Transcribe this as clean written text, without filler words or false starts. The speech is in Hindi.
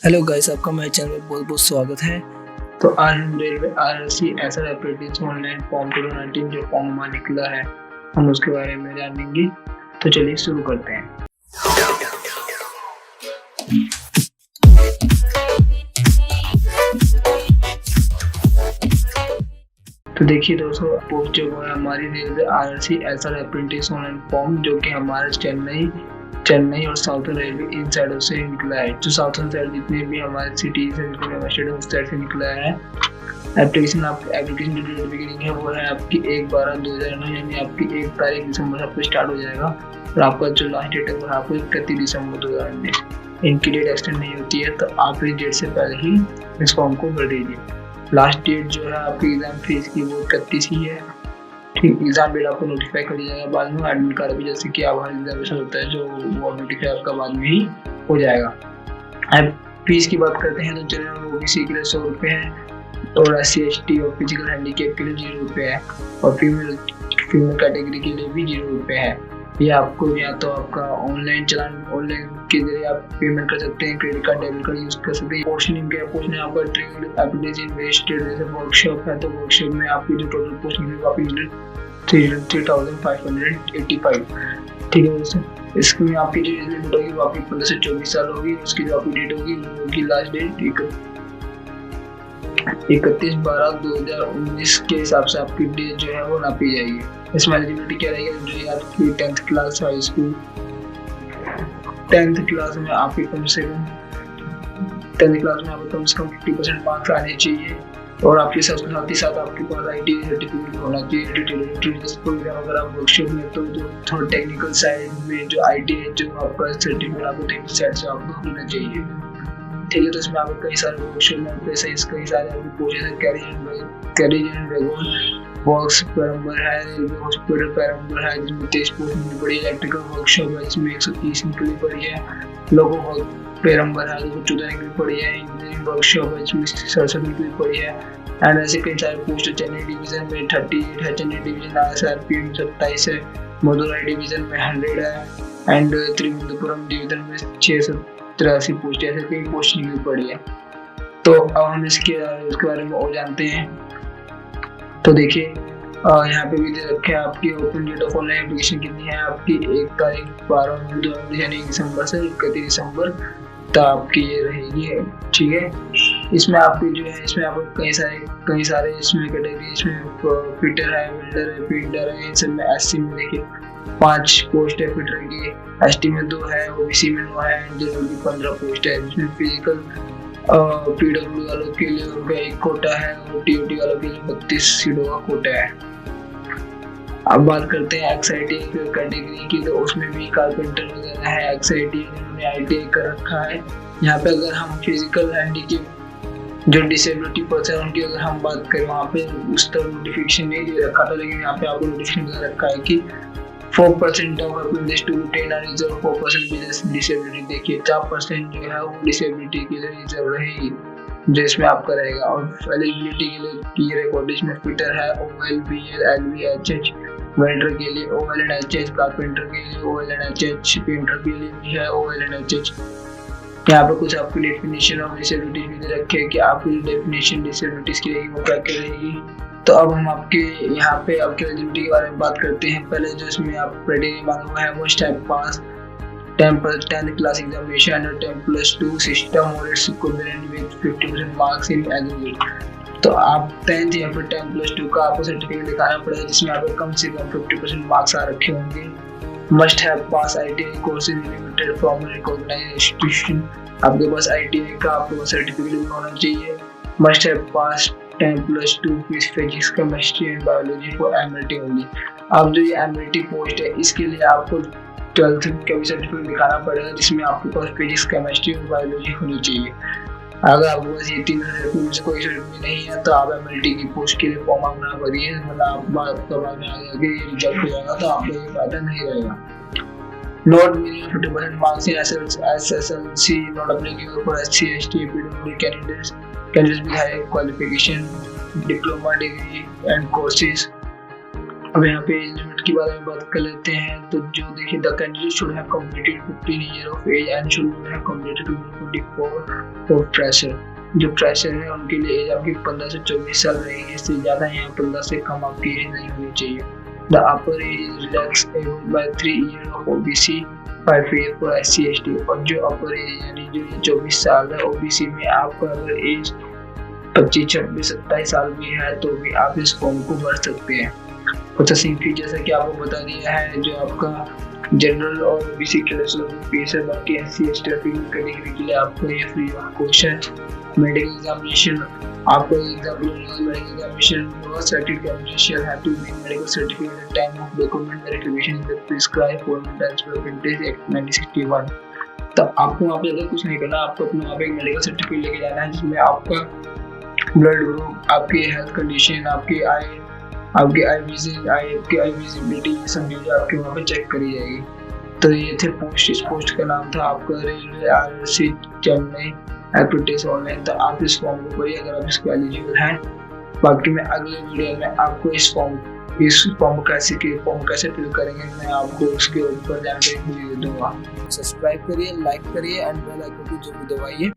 हेलो गाइस, आपका मेरे चैनल में बहुत बहुत स्वागत है। तो आज हम railway RSC SR apprentice online form 2019 जो फॉर्म हमारा निकला है हम उसके बारे में जानेंगे। तो चलिए शुरू करते हैं। तो देखिए दोस्तों, पोस्ट जो है हमारी railway RSC SR apprentice online form जो कि हमारे चेन्नई और साउथर्न रेलवे इन साइडों से निकला है। जो साउथर्न साइड जितने भी हमारे सिटीज है उस साइड से निकला है। एप्लीकेशन जो बिगिनिंग है वो है आपकी 1/12/2009 यानी आपकी 1 तारीख दिसंबर से आपको स्टार्ट हो जाएगा और आपका जो लास्ट डेट है वो आपको 31 दिसंबर 2019। इनकी डेट एक्सटेंड नहीं होती है, तो आप इस डेट से पहले ही इस फॉर्म को भर दीजिए। लास्ट डेट जो है आपकी एग्जाम फीस की वो 31 ही है। ठीक, एग्जाम डेट आपको नोटिफाई कर दिया जाएगा बाद में। एडमिट कार्ड भी जैसे कि आभार एग्जामिनेशन होता है जो वो नोटिफाई आपका बाद में ही हो जाएगा। अब फीस की बात करते हैं तो जनरल ओबीसी के लिए 100 रुपये है और SC/ST और फिजिकल हैंडीकैप के लिए 0 रुपये है और फीमेल कैटेगरी के लिए भी 0 रुपये है। ये आपको या तो आपका ऑनलाइन के जरिए आप पेमेंट कर सकते हैं, credit card debit card use कर सकते हैं। पोर्शनिंग आपका ट्रेड एप्लीकेशन वेस्टेड जैसे वर्कशॉप है तो वर्कशॉप में आपकी जो टोटल पोर्शनिंग है आपकी 3585। ठीक है दोस्तों, इसमें आपकी जो एज लिमिट होगी वो आपकी 15 से 24 साल होगी। उसकी जो आपकी डेट होगी वो होगी लास्ट डेट 31/12/2019 के हिसाब से आपकी डेट जो है वो नापी जाएगी। इसमें एलिजिबिलिटी क्या रहेगी, जो आपकी 10th class high school 10th class में आपकी कम से कम 50% मार्क्स आने चाहिए और आपके साथ ही साथ आपके पास ITI सर्टिफिकेट होना चाहिए। अगर आप वर्कशॉप में तो जो थोड़ा टेक्निकल साइड में जो ITI जो आपका सर्टिफिकेट आपको टेक्निकल साइड से आपको होना चाहिए। ठीक है, तो इसमें आपको कई सारे वर्कशॉप में कई सारे आपकी पोस्ट कैरियर वैगन वर्क्स पैरम्बर है, रेलवे हॉस्पिटल पैरम्बर है जिसमें 23 पोस्ट निकली पड़ी है। इलेक्ट्रिकल वर्कशॉप है जिसमें 130 निकली पड़ी है। लोगो पैरम्बर है जो 14 निकली पड़ी है। इंजीनियरिंग वर्कशॉप है जिसमें 67 निकली पड़ी है। एंड ऐसे कई सारे पोस्ट चेन्नई डिवीजन में 38 है, चेन्नई डिवीजन SRPM 27 है, मदुराई डिवीजन में 100 है एंड त्रिवेंद्रपुरम डिवीजन में 683 पोस्ट ऐसे कई पोस्ट निकली पड़ी है। तो अब हम इसके बारे में और जानते हैं। तो देखिए यहाँ पे भी दे रखे हैं आपकी open date of online application कितनी है आपकी 1 तारीख 12 यानी दिसंबर से 31 दिसंबर तक आपकी ये रहेगी। ठीक है, इसमें आपकी जो है इसमें आपको कई सारे इसमें कैटेगरी इसमें फिटर है, वेल्डर है, पेंटर है। इन सब में SC में देखिए 5 पोस्ट है फिटर की, ST में 2 है, OBC में 9 है, जनरल की 15 पोस्ट है। जिसमें फिजिकल PW वालों के लिए उनका 1 कोटा है और TOT वालों के लिए 32 सीटों का कोटा है। अब बात करते हैं XIT कैटेगरी की, तो उसमें भी कारपेंटर वगैरह है। XIT जिन्होंने ITI कर रखा है। यहाँ पे अगर हम फिजिकल हैंडीकैप जो डिसेबिलिटी पर्सन उनकी अगर हम बात करें वहाँ पे उस तरह नोटिफिकेशन नहीं दे रखा था, लेकिन यहाँ पे आपको नोटिफिकेशन दे रखा है कि 4% of apprentice to retain or reserve 4% disability. देखिए 4% जो है वो डिसेबिलिटी के लिए रिजर्व रहेगी जिसमें आपका रहेगा। और एलिजिबिलिटी के लिए ये रिकॉर्डिश में फिटर है OL, BL, LV, HH, welder के लिए OL एंड HH, कारपेंटर के लिए OL एंड HH, पेंटर के लिए भी है OL एंड HH। यहाँ पे कुछ आपकी डेफिनेशन ऑफ डिसेबिलिटी भी दे रखे हैं कि आपकी डेफिनेशन डिसेबिलिटीज की रहेगी वो क्या क्या रहेगी। तो अब हम आपके यहाँ पे आपके एलिजिबिलिटी के बारे में बात करते हैं। पहले जो इसमें आप क्राइटेरिया मांगा हुआ है वो स्टेप पास 10th क्लास एग्जामिनेशन और 10+2 सिस्टम और its equivalent with 50% marks in aggregate. तो आप 10th या फिर 10+2 का आपको सर्टिफिकेट दिखाना पड़ेगा जिसमें आपको कम से कम 50% मार्क्स आ रखे होंगे। Must have pass ITI courses limited from recognised institution. आपके पास ITI का आपको सर्टिफिकेट भी होना चाहिए। Must have pass 10+2 physics chemistry and biology for MLT only. अब जो ये MLT पोस्ट है इसके लिए आपको 12th का भी सर्टिफिकेट दिखाना पड़ेगा जिसमें आपके पास फिजिक्स केमिस्ट्री और बायोलॉजी होनी चाहिए। अगर आपके पास ये 3 सर्टिफिकेट से कोई सर्टिफिकेट नहीं है तो आप MLT की पोस्ट के लिए फॉर्म अपना भरिए, मतलब आप बाद में आगे रिजेक्ट हो जाएगा तो आपको ये फायदा नहीं रहेगा। Not minimum 50% marks in SSLC not applicable for SC/ST PWD candidates with high qualification, diploma, degree and courses. अब यहाँ पे एज लिमिट के बारे में बात कर लेते हैं। तो जो देखिए, the candidate should have completed 15 year of age and should have completed 24 for fresher. जो फ्रेशर है उनके लिए एज आपकी 15 से 24 साल रहेगी, इससे ज़्यादा या 15 से कम आपकी एज नहीं होनी चाहिए। The upper age is relax able by 3 year of OBC 5 year for SC ST। और जो अपर एज यानी जो 24 साल है ओबीसी में, आपका अगर एज 25, 26, 27 साल भी है तो भी आप इस फॉर्म को भर सकते हैं। प्रोसेसिंग फी जैसा कि आपको बता दिया है, जो आपका जनरल और ओबीसी के लिए फीस है, बाकी SC ST कैटेगरी के लिए आपको ये फ्री ऑफ कॉस्ट है। मेडिकल एग्जामिनेशन, आपको मेडिकल एग्जामिनेशन सर्टिफिकेट एग्जामिनेशन है to be medical certificate at time of document verification in the prescribed format as per printed act 1961। तो आपको वहाँ पे ज़्यादा कुछ नहीं करना, आपको अपना वहाँ पे एक मेडिकल सर्टिफिकेट लेके जाना है जिसमें आपका ब्लड ग्रुप, आपकी हेल्थ कंडीशन, आपकी आई विजिबिलिटी, ये सब चीज़ें आपके वहाँ पे चेक करी जाएगी। तो ये थे पोस्ट। इस पोस्ट का नाम था आपका railway RRC Chennai application online. तो आप इस फॉर्म को भरिए अगर आप इसको एलिजिबल हैं। बाकी मैं अगले वीडियो में आपको इस फॉर्म कैसे फिल करेंगे, मैं आपको उसके ऊपर जानकारी दे दूंगा। सब्सक्राइब करिए, लाइक करिए एंड बेल आइकन को जरूर दबाइए।